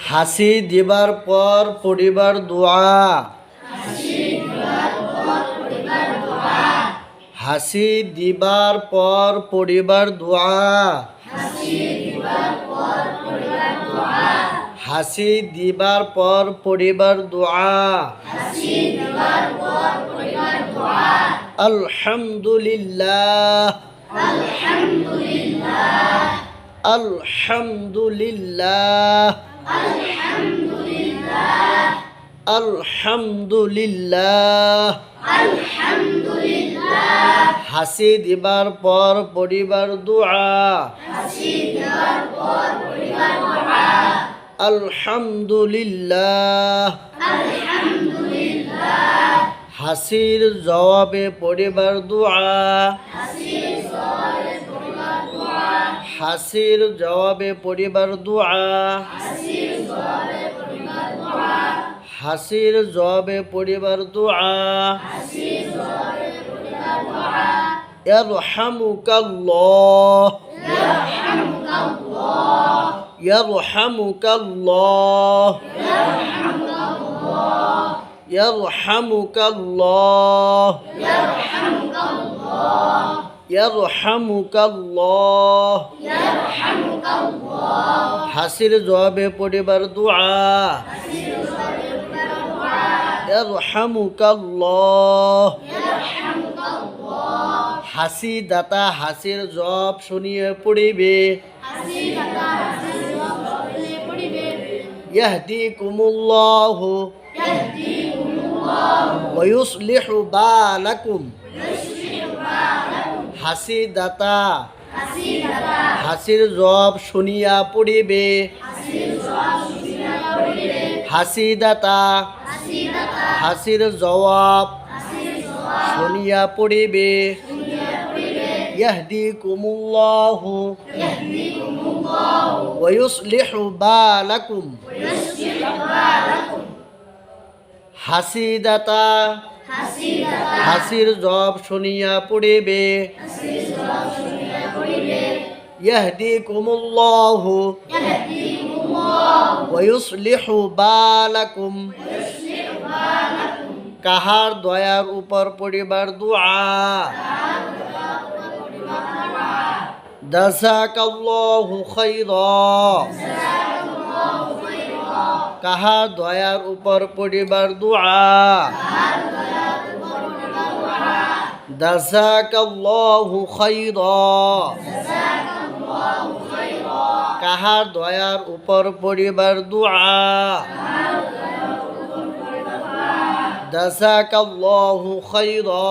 হাসি দিবার পর পড়িবার দোয়া। হাসি দিবার পর পড়িবার দোয়া। হাসি দিবার পর পড়িবার দোয়া। আলহামদুলিল্লাহ। আলহামদুলিল্লাহ। আলহামদুলিল্লাহ। হাসি দিবার পর পড়িবার দোয়া। আলহামদুলিল্লাহ। হাসির জবাবে পড়িবার দোয়া। হাসির জবাবে পড়িবার দোয়া। হাসির জবাবে পড়িবার দোয়া। ইয়ারহামুকাল্লাহ। ইয়ারহামুকাল্লাহ। ইয়ারহামুকাল্লাহ। ইয়ারহামুকাল্লাহ। হাসির জবাবে পড়িবার দোয়া। ইয়ারহামুকাল্লাহ। হাসি দাতা হাসির জব শুনিয়ে পড়িবে। ইয়াহদিকুমুল্লাহু ওয়া ইউসলিহু বালাকুম। হাসি দাতা হাসির জব শুনিয়া পড়িবে। হাসি দাতা হাসির জবাব শুনিয়া পড়িবে। ইয়াহদিকুমুল্লাহু ওয়া ইউসলিহু বালাকুম। হাসি দাতা হাসির জব শুনিয়া পড়িবে। ইয়াহদিকুমুল্লাহু ওয়া ইউসলিহু বালাকুম। কাহার দয়ার উপর পড়িবার দোয়া। জাযাকাল্লাহু খাইরা। কাহার দয়ার উপর পড়িবার দোয়া। জাযাকাল্লাহু খাইরা। কাহার দয়ার উপর পড়িবার দোয়া। জাযাকাল্লাহু খাইরা।